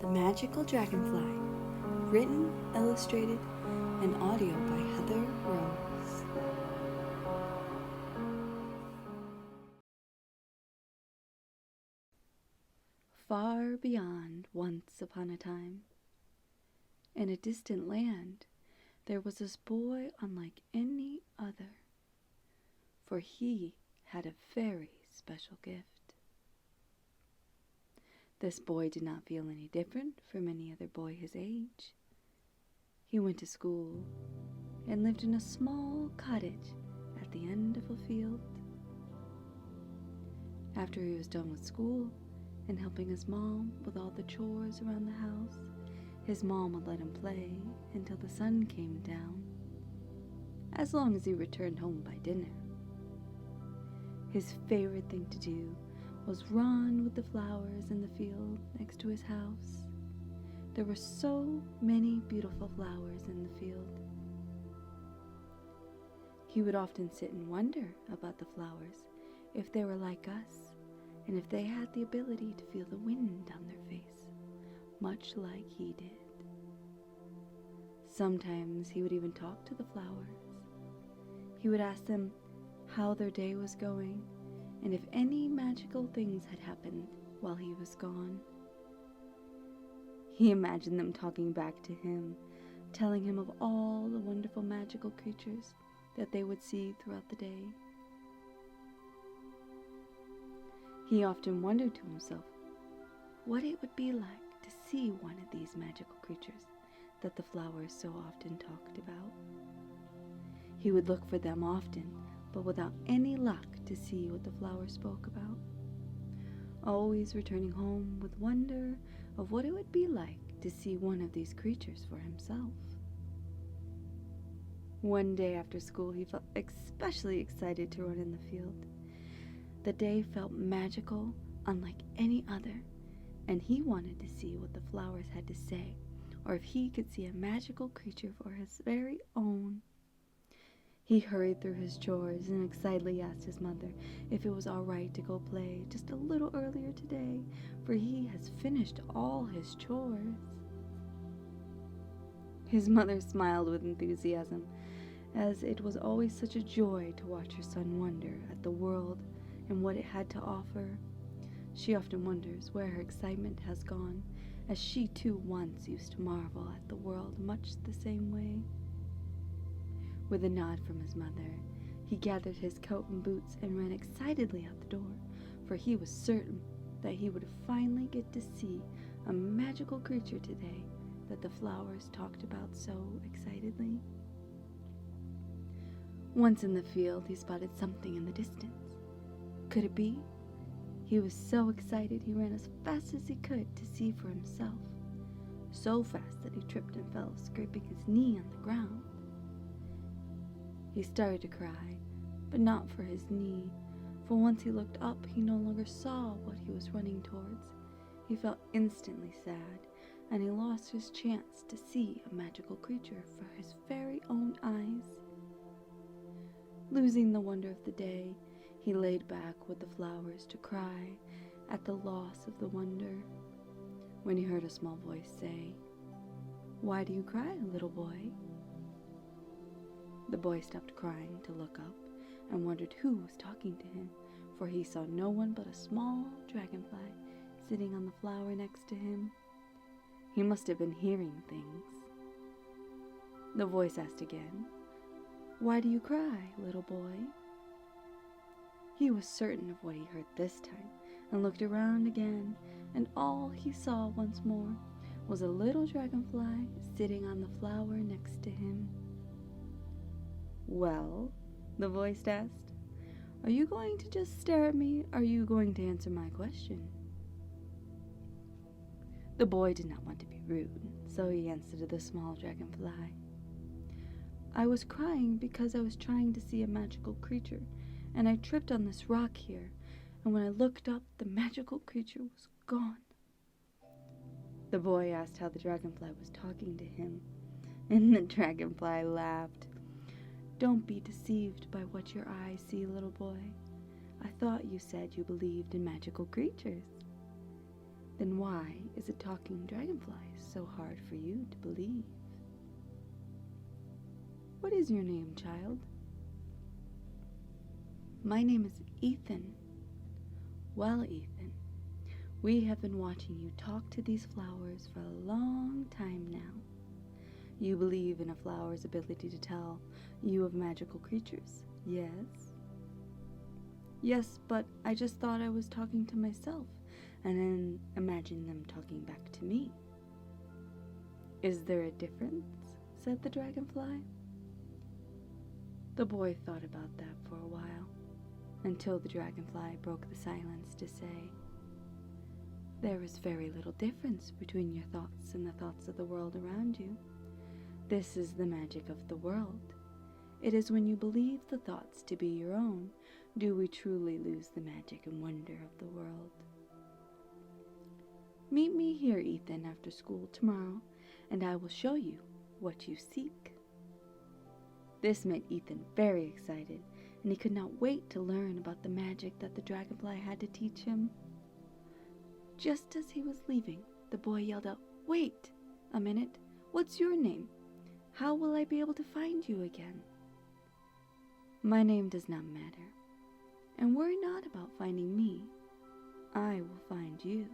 The Magical Dragonfly, written, illustrated, and audio by Heather Rose. Far beyond once upon a time, in a distant land, there was this boy unlike any other, for he had a very special gift. This boy did not feel any different from any other boy his age. He went to school and lived in a small cottage at the end of a field. After he was done with school and helping his mom with all the chores around the house, his mom would let him play until the sun came down, as long as he returned home by dinner. His favorite thing to do was run with the flowers in the field next to his house. There were so many beautiful flowers in the field. He would often sit and wonder about the flowers, if they were like us, and if they had the ability to feel the wind on their face, much like he did. Sometimes he would even talk to the flowers. He would ask them how their day was going, and if any magical things had happened while he was gone. He imagined them talking back to him, telling him of all the wonderful magical creatures that they would see throughout the day. He often wondered to himself what it would be like to see one of these magical creatures that the flowers so often talked about. He would look for them often, but without any luck to see what the flowers spoke about, always returning home with wonder of what it would be like to see one of these creatures for himself. One day after school, he felt especially excited to run in the field. The day felt magical, unlike any other, and he wanted to see what the flowers had to say, or if he could see a magical creature for his very own. He hurried through his chores and excitedly asked his mother if it was all right to go play just a little earlier today, for he has finished all his chores. His mother smiled with enthusiasm, as it was always such a joy to watch her son wonder at the world and what it had to offer. She often wonders where her excitement has gone, as she too once used to marvel at the world much the same way. With a nod from his mother, he gathered his coat and boots and ran excitedly out the door, for he was certain that he would finally get to see a magical creature today that the flowers talked about so excitedly. Once in the field, he spotted something in the distance. Could it be? He was so excited he ran as fast as he could to see for himself, so fast that he tripped and fell, scraping his knee on the ground. He started to cry, but not for his knee, for once he looked up, he no longer saw what he was running towards. He felt instantly sad, and he lost his chance to see a magical creature for his very own eyes. Losing the wonder of the day, he laid back with the flowers to cry at the loss of the wonder, when he heard a small voice say, "Why do you cry, little boy?" The boy stopped crying to look up and wondered who was talking to him, for he saw no one but a small dragonfly sitting on the flower next to him. He must have been hearing things. The voice asked again, "Why do you cry, little boy?" He was certain of what he heard this time and looked around again, and all he saw once more was a little dragonfly sitting on the flower next to him. "Well," the voice asked, "are you going to just stare at me, or are you going to answer my question?" The boy did not want to be rude, so he answered the small dragonfly, "I was crying because I was trying to see a magical creature, and I tripped on this rock here, and when I looked up, the magical creature was gone." The boy asked how the dragonfly was talking to him, and the dragonfly laughed. "Don't be deceived by what your eyes see, little boy. I thought you said you believed in magical creatures." Then why is a talking dragonfly so hard for you to believe? What is your name, child? My name is Ethan. Well, Ethan, we have been watching you talk to these flowers for a long time now. You believe in a flower's ability to tell you of magical creatures, yes? Yes, but I just thought I was talking to myself and then imagined them talking back to me. Is there a difference? Said the dragonfly. The boy thought about that for a while, until the dragonfly broke the silence to say, there is very little difference between your thoughts and the thoughts of the world around you. This is the magic of the world. It is when you believe the thoughts to be your own, do we truly lose the magic and wonder of the world. Meet me here, Ethan, after school tomorrow, and I will show you what you seek. This made Ethan very excited, and he could not wait to learn about the magic that the dragonfly had to teach him. Just as he was leaving, the boy yelled out, "Wait a minute, what's your name? How will I be able to find you again?" My name does not matter, and worry not about finding me. I will find you.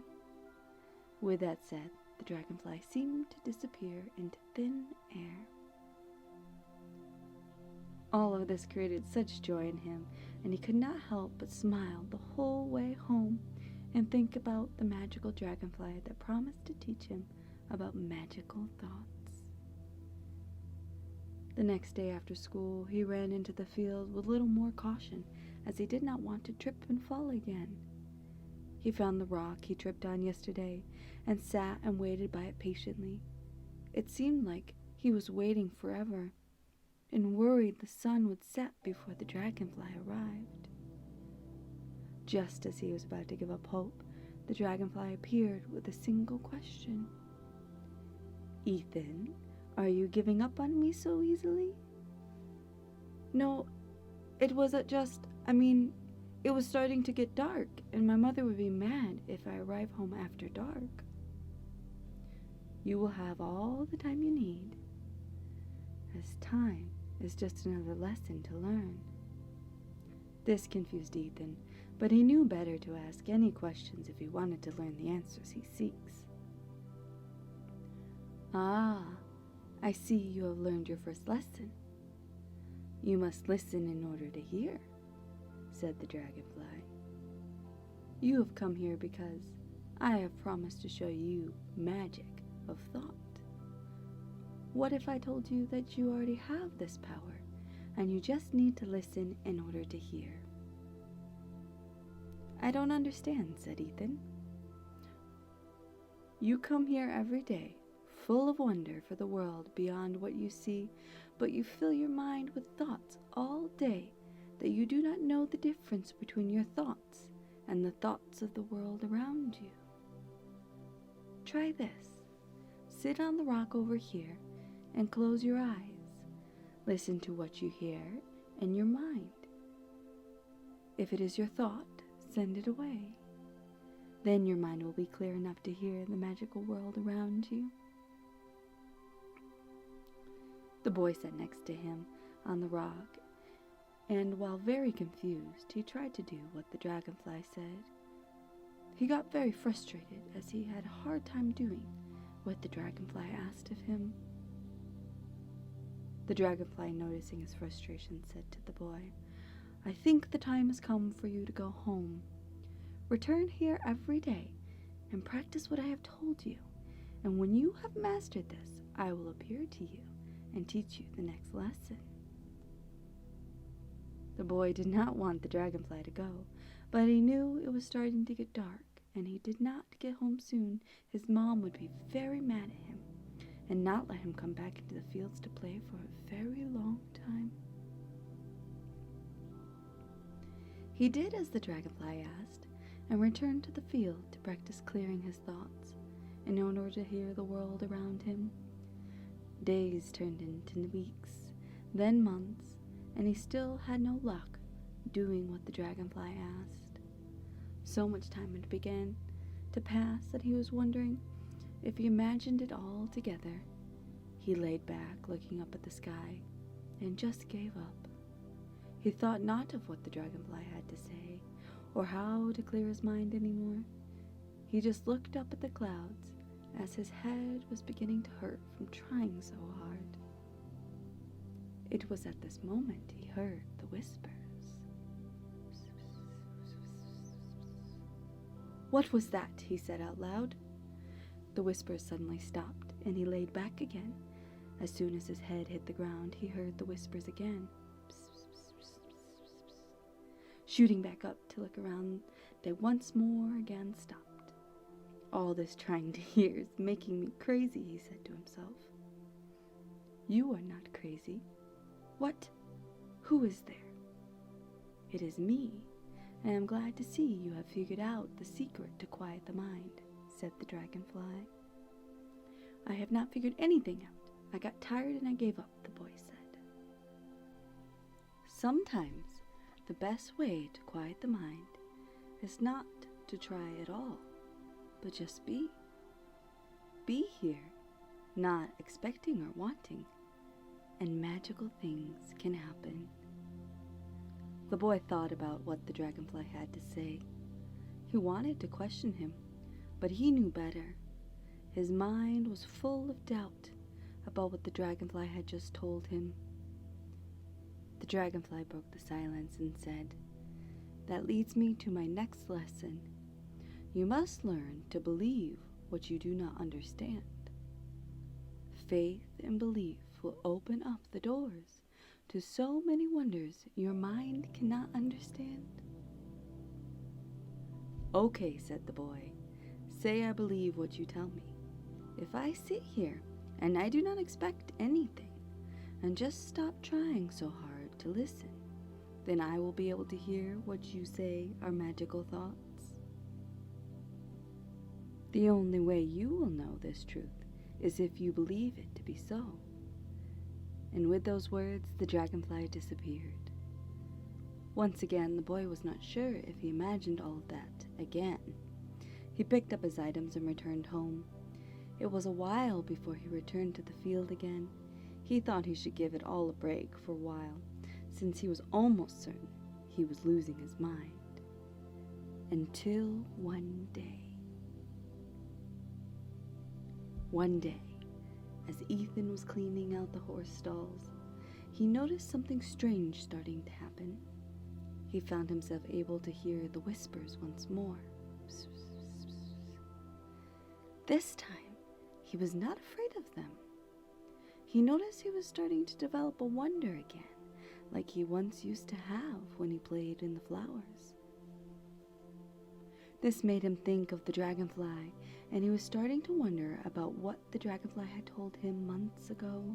With that said, the dragonfly seemed to disappear into thin air. All of this created such joy in him, and he could not help but smile the whole way home and think about the magical dragonfly that promised to teach him about magical thoughts. The next day after school, he ran into the field with little more caution, as he did not want to trip and fall again. He found the rock he tripped on yesterday and sat and waited by it patiently. It seemed like he was waiting forever, and worried the sun would set before the dragonfly arrived. Just as he was about to give up hope, the dragonfly appeared with a single question. Ethan, are you giving up on me so easily? No, it was it was starting to get dark, and my mother would be mad if I arrive home after dark. You will have all the time you need, as time is just another lesson to learn. This confused Ethan, but he knew better to ask any questions if he wanted to learn the answers he seeks. Ah, I see you have learned your first lesson. You must listen in order to hear, said the dragonfly. You have come here because I have promised to show you magic of thought. What if I told you that you already have this power, and you just need to listen in order to hear? I don't understand, said Ethan. You come here every day, full of wonder for the world beyond what you see, but you fill your mind with thoughts all day that you do not know the difference between your thoughts and the thoughts of the world around you. Try this. Sit on the rock over here and close your eyes. Listen to what you hear in your mind. If it is your thought, send it away. Then your mind will be clear enough to hear the magical world around you. The boy sat next to him on the rock, and while very confused, he tried to do what the dragonfly said. He got very frustrated as he had a hard time doing what the dragonfly asked of him. The dragonfly, noticing his frustration, said to the boy, I think the time has come for you to go home. Return here every day and practice what I have told you, and when you have mastered this, I will appear to you and teach you the next lesson. The boy did not want the dragonfly to go, but he knew it was starting to get dark, and he did not get home soon. His mom would be very mad at him and not let him come back into the fields to play for a very long time. He did as the dragonfly asked and returned to the field to practice clearing his thoughts in order to hear the world around him. Days turned into weeks, then months, and he still had no luck doing what the dragonfly asked. So much time had begun to pass that he was wondering if he imagined it all together. He laid back, looking up at the sky, and just gave up. He thought not of what the dragonfly had to say, or how to clear his mind anymore. He just looked up at the clouds as his head was beginning to hurt from trying so hard. It was at this moment he heard the whispers. "What was that?" he said out loud. The whispers suddenly stopped, and he laid back again. As soon as his head hit the ground, he heard the whispers again. Shooting back up to look around, they once more again stopped. "All this trying to hear is making me crazy," he said to himself. "You are not crazy. What? Who is there?" "It is me, and I am glad to see you have figured out the secret to quiet the mind," said the dragonfly. "I have not figured anything out. I got tired and I gave up," the boy said. Sometimes the best way to quiet the mind is not to try at all, but just be. Be here, not expecting or wanting, and magical things can happen. The boy thought about what the dragonfly had to say. He wanted to question him, but he knew better. His mind was full of doubt about what the dragonfly had just told him. The dragonfly broke the silence and said, "That leads me to my next lesson. You must learn to believe what you do not understand. Faith and belief will open up the doors to so many wonders your mind cannot understand." "Okay," said the boy. "Say I believe what you tell me. If I sit here and I do not expect anything and just stop trying so hard to listen, then I will be able to hear what you say are magical thoughts." "The only way you will know this truth is if you believe it to be so." And with those words, the dragonfly disappeared. Once again, the boy was not sure if he imagined all of that again. He picked up his items and returned home. It was a while before he returned to the field again. He thought he should give it all a break for a while, since he was almost certain he was losing his mind. Until one day, as Ethan was cleaning out the horse stalls, he noticed something strange starting to happen. He found himself able to hear the whispers once more. This time, he was not afraid of them. He noticed he was starting to develop a wonder again, like he once used to have when he played in the flowers. This made him think of the dragonfly, and he was starting to wonder about what the dragonfly had told him months ago.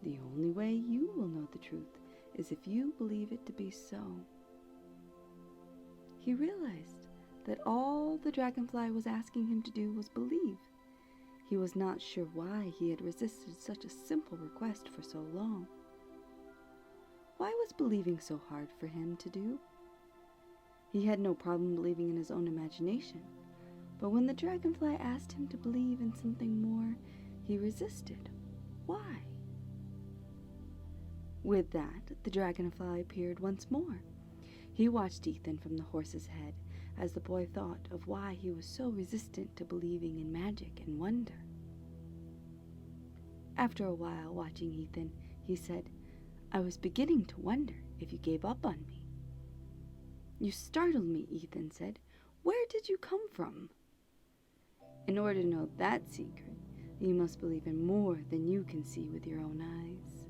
"The only way you will know the truth is if you believe it to be so." He realized that all the dragonfly was asking him to do was believe. He was not sure why he had resisted such a simple request for so long. Why was believing so hard for him to do? He had no problem believing in his own imagination, but when the dragonfly asked him to believe in something more, he resisted. Why? With that, the dragonfly appeared once more. He watched Ethan from the horse's head as the boy thought of why he was so resistant to believing in magic and wonder. After a while watching Ethan, he said, "I was beginning to wonder if you gave up on me." "You startled me," Ethan said. "Where did you come from?" "In order to know that secret, you must believe in more than you can see with your own eyes."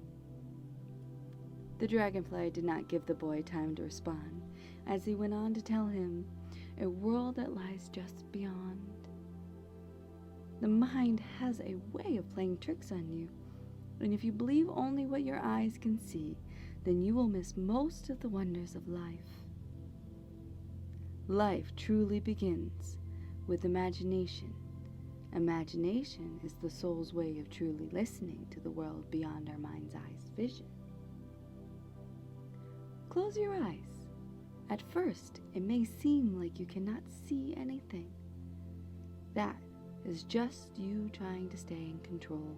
The dragonfly did not give the boy time to respond, as he went on to tell him a world that lies just beyond. The mind has a way of playing tricks on you, and if you believe only what your eyes can see, then you will miss most of the wonders of life. Life truly begins with imagination. Imagination is the soul's way of truly listening to the world beyond our mind's eye's vision. Close your eyes At first, it may seem like you cannot see anything. That is just you trying to stay in control.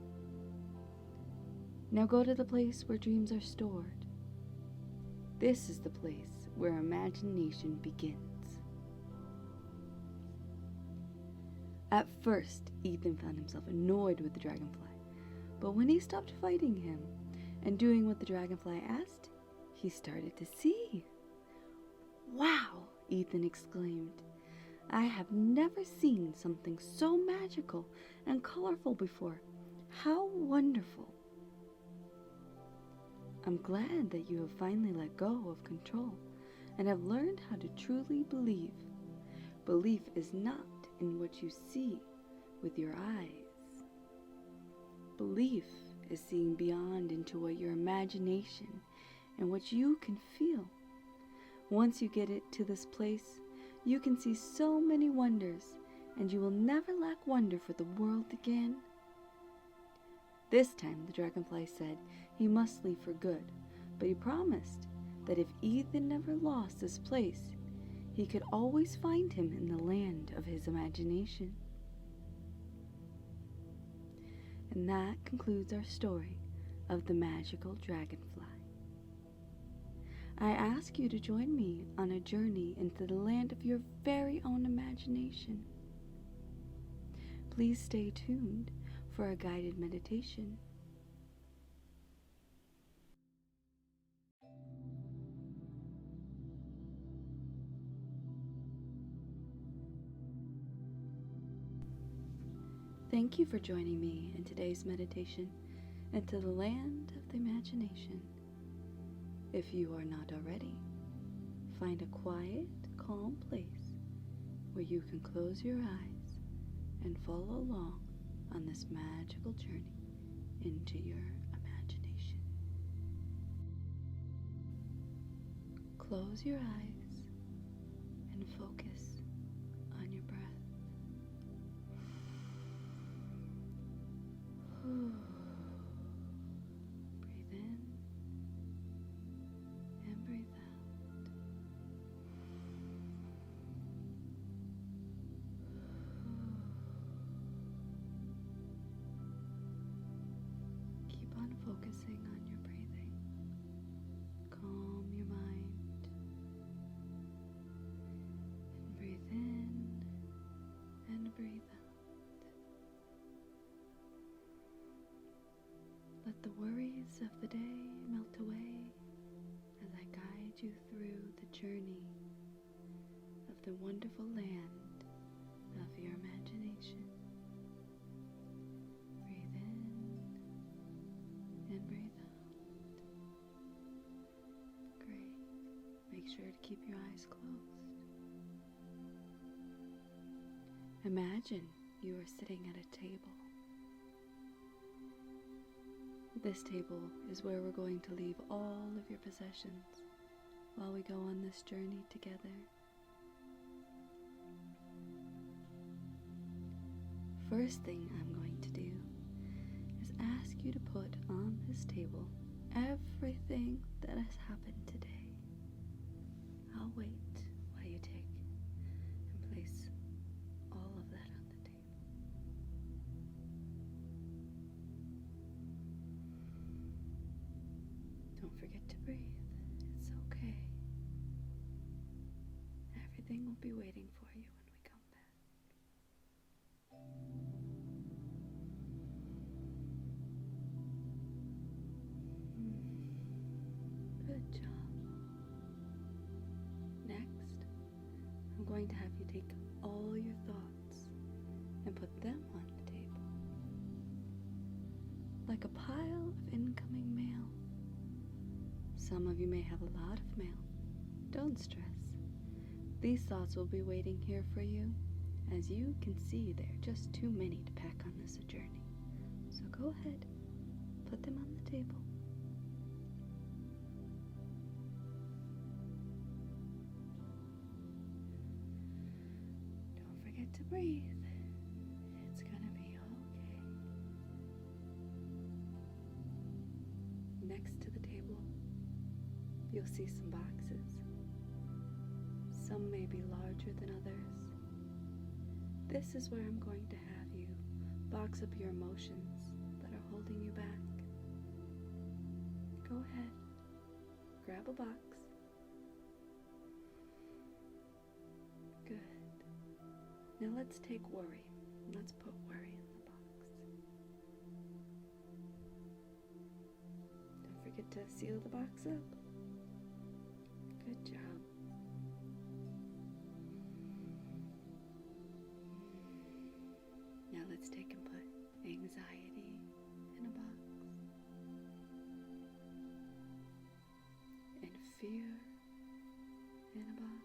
Now go to the place where dreams are stored. This is the place where imagination begins. At first, Ethan found himself annoyed with the dragonfly, but when he stopped fighting him and doing what the dragonfly asked, he started to see. "Wow!" Ethan exclaimed. "I have never seen something so magical and colorful before. How wonderful!" I'm glad that you have finally let go of control and have learned how to truly believe. Belief is not in what you see with your eyes. Belief is seeing beyond into what your imagination and what you can feel. Once you get it to this place, you can see so many wonders, and you will never lack wonder for the world again. This time the dragonfly said he must leave for good, but he promised that if Ethan never lost this place, he could always find him in the land of his imagination. And that concludes our story of the Magical Dragonfly. I ask you to join me on a journey into the land of your very own imagination. Please stay tuned for a guided meditation. Thank you for joining me in today's meditation into the land of the imagination. If you are not already, find a quiet, calm place where you can close your eyes and follow along on this magical journey into your imagination. Close your eyes and focus on your breath. Breathe in and breathe out. Keep on focusing on your breathing. Calm your mind. And breathe in and breathe out. Let the worries of the day melt away as I guide you through the journey of the wonderful land of your imagination. Breathe in and breathe out. Great. Make sure to keep your eyes closed. Imagine you are sitting at a table. This table is where we're going to leave all of your possessions while we go on this journey together. First thing I'm going to do is ask you to put on this table everything that has happened today. I'll wait while you take and place all of that on the table. Don't forget to breathe. It's okay. Everything will be waiting for you when we come back. Good job. Next, I'm going to have you take all your thoughts and put them on the table. Like a pile of incoming mail. Some of you may have a lot of mail. Don't stress. These thoughts will be waiting here for you. As you can see, they're just too many to pack on this journey. So go ahead, put them on the table. Don't forget to breathe. It's gonna be okay. Next to the table, you'll see some boxes. Some may be larger than others. This is where I'm going to have you box up your emotions that are holding you back. Go ahead, grab a box. Good. Now let's take worry. Let's put worry in the box. Don't forget to seal the box up. Good job. Now let's take and put anxiety in a box. And fear in a box.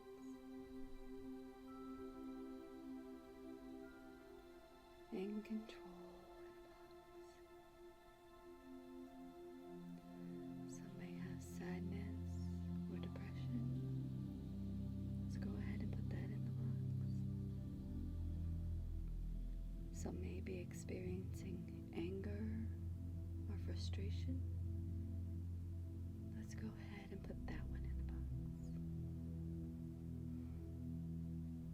And control in a box. Some may have sadness or depression. Let's go ahead and put that in the box. Some may be experiencing anger or frustration. Let's go ahead and put that one in the box.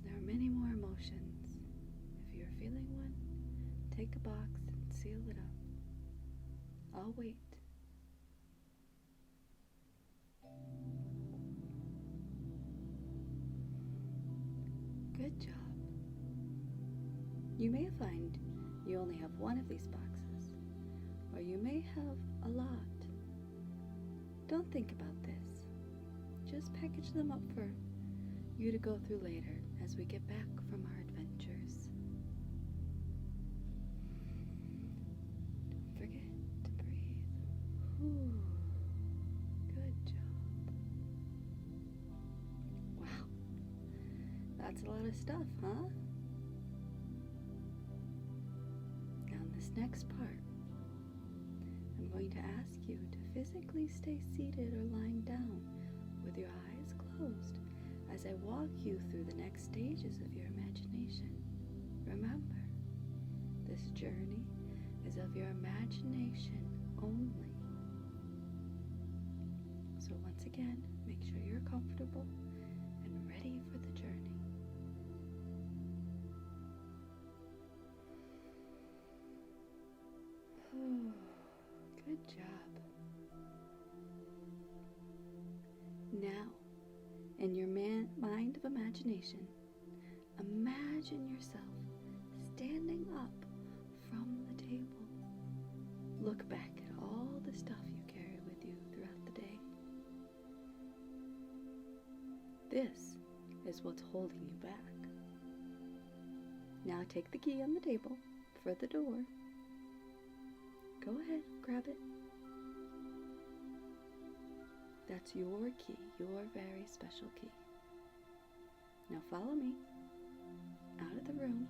There are many more emotions. If you're feeling one, take a box and seal it up. I'll wait. Good job. You may find you only have one of these boxes, or you may have a lot. Don't think about this. Just package them up for you to go through later as we get back from our adventures. Don't forget to breathe. Whew. Good job. Wow. That's a lot of stuff, huh? Now in this next part, I'm going to ask you to physically stay seated or lying down with your eyes closed as I walk you through the next stages of your imagination. Remember, this journey is of your imagination only. So once again, make sure you're comfortable and ready for the journey. Good job. Now, in your mind of imagination, imagine yourself standing up from the table. Look back at all the stuff you carry with you throughout the day. This is what's holding you back. Now take the key on the table for the door. Go ahead, grab it. That's your key, your very special key. Now follow me out of the room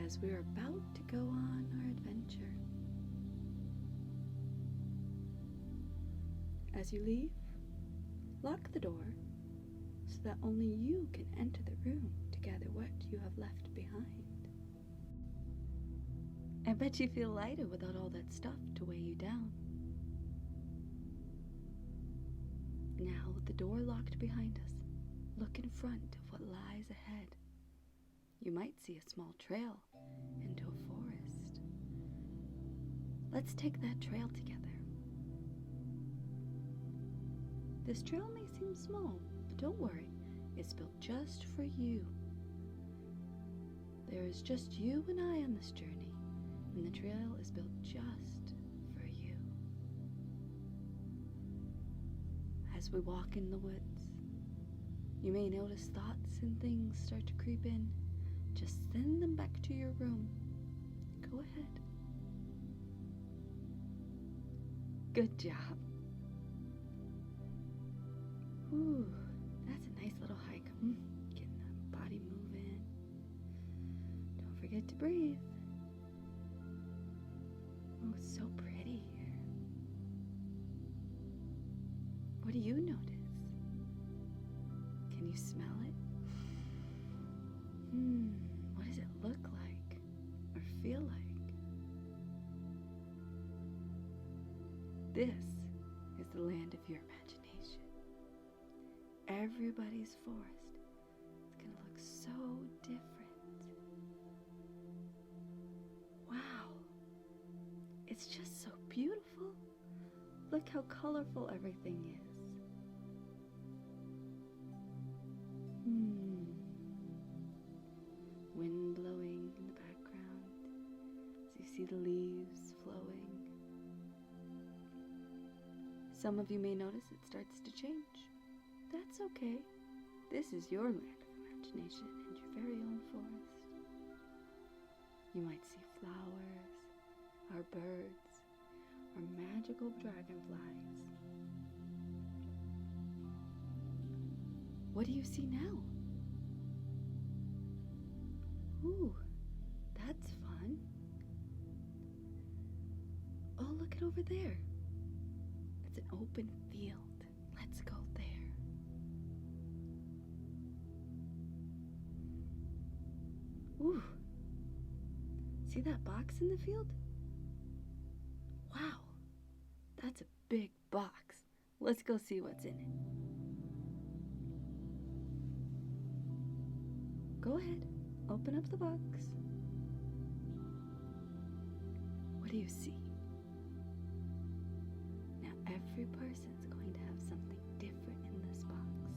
as we're about to go on our adventure. As you leave, lock the door so that only you can enter the room to gather what you have left behind. I bet you feel lighter without all that stuff to weigh you down. Now, with the door locked behind us, look in front of what lies ahead. You might see a small trail into a forest. Let's take that trail together. This trail may seem small, but don't worry, it's built just for you. There is just you and I on this journey, and the trail is built just for you. As we walk in the woods, you may notice thoughts and things start to creep in. Just send them back to your room. Go ahead. Good job. Ooh, that's a nice little hike. Getting that body moving. Don't forget to breathe. Oh, it's so pretty here. What do you notice? Can you smell it? What does it look like or feel like? This is the land of your imagination. Everybody's forest It's just so beautiful. Look how colorful everything is. Wind blowing in the background as you see the leaves flowing. Some of you may notice it starts to change. That's okay. This is your land of imagination and your very own forest. You might see flowers, or birds, or magical dragonflies. What do you see now? Ooh, that's fun. Oh, look at over there. It's an open field. Let's go there. Ooh, see that box in the field? Wow, that's a big box. Let's go see what's in it. Go ahead, open up the box. What do you see? Now every person's going to have something different in this box.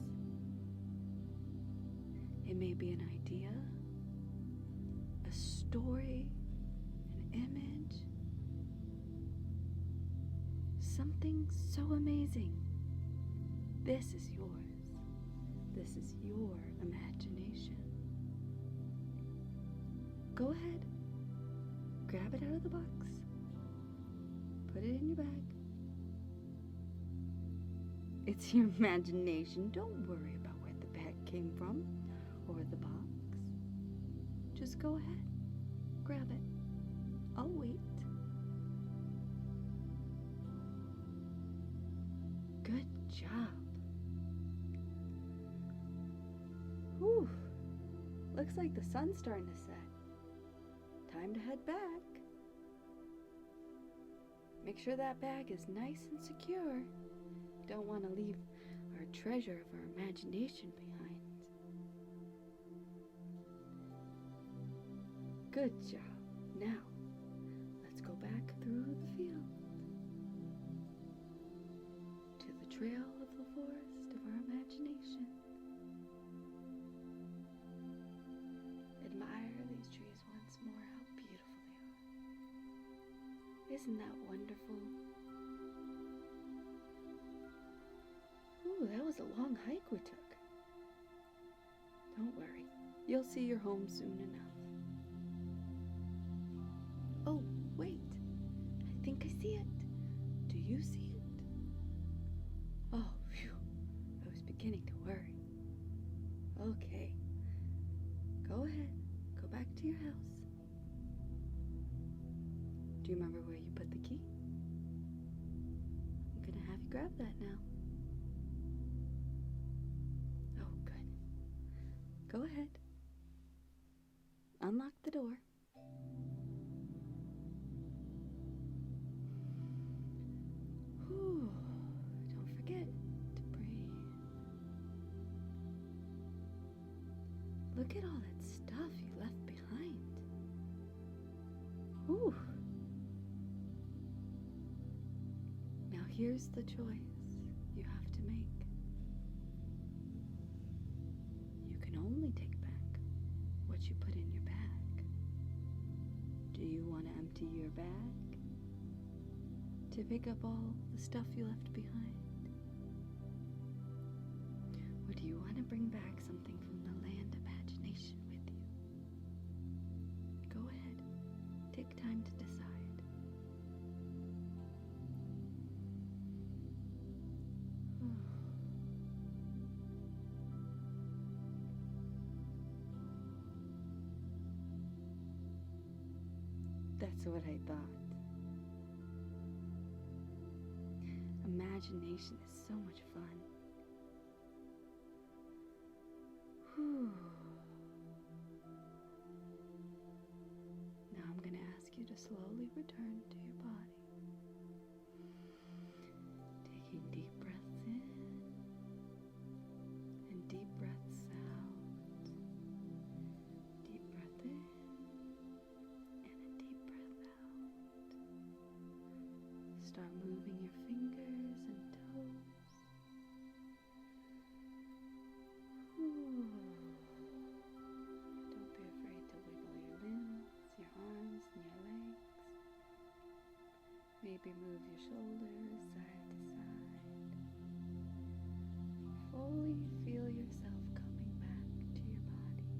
It may be an idea, a story, an image, something so amazing. This is yours. This is your imagination. Go ahead, grab it out of the box, put it in your bag. It's your imagination. Don't worry about where the bag came from or the box. Just go ahead, grab it. I'll wait. Good job. Whew. Looks like the sun's starting to set. Time to head back. Make sure that bag is nice and secure. Don't want to leave our treasure of our imagination behind. Good job. Now, let's go back through the field to the trail of the forest of our imagination. Admire these trees once more, how beautiful they are. Isn't that wonderful? Ooh, that was a long hike we took. Don't worry, you'll see your home soon enough. Oh, wait, I think I see it. Do you see it? Oh, phew, I was beginning to worry. Okay, go ahead, go back to your house. Do you remember where you put the key? I'm gonna have you grab that now. Oh, good. Go ahead. Unlock the door. Whew. Don't forget to breathe. Look at all that stuff you left behind. Whew. Now here's the choice you have to make. You can only take back what you put in your bag. Do you want to empty your bag to pick up all the stuff you left behind? Or do you want to bring back something from the land imagination with you? Go ahead, take time to decide. That's what I thought. Imagination is so much fun. Whew. Now I'm going to ask you to slowly return to your body. Taking deep breaths in and deep breaths out. Deep breath in and a deep breath out. start moving your fingers and toes. Ooh. Don't be afraid to wiggle your limbs, your arms, and your legs. Maybe move your shoulders side to side. Fully feel yourself coming back to your body.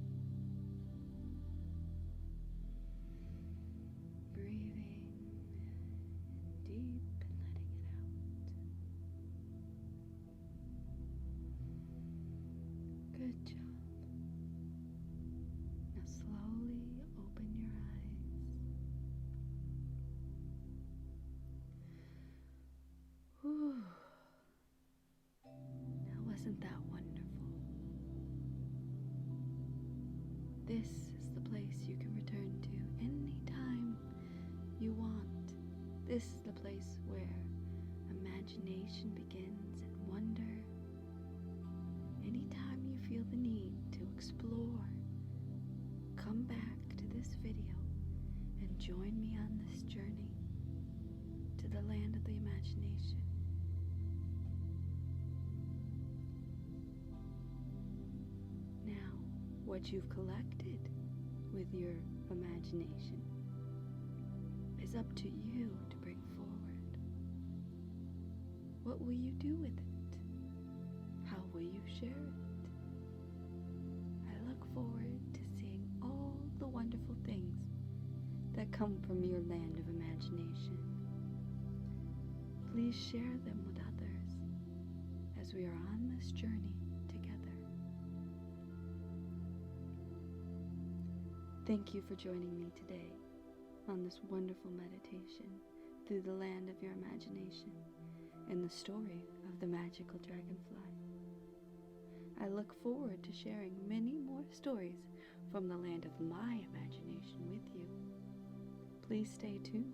Breathing deep and letting it out. Good job. Now slowly open your eyes. Whew. Now wasn't that wonderful? This is the place you can return to anytime you want. This is the place where imagination begins and wonder. Anytime you feel the need to explore, come back to this video and join me on this journey to the land of the imagination. Now, what you've collected with your imagination is up to you to bring forward. What will you do with it? How will you share it? I look forward to seeing all the wonderful things that come from your land of imagination. Please share them with others as we are on this journey together. Thank you for joining me today on this wonderful meditation through the land of your imagination and the story of the Magical Dragonfly. I look forward to sharing many more stories from the land of my imagination with you. Please stay tuned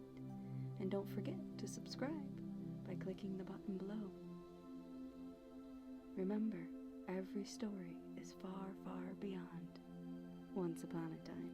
and don't forget to subscribe by clicking the button below. Remember, every story is far, far beyond once upon a time.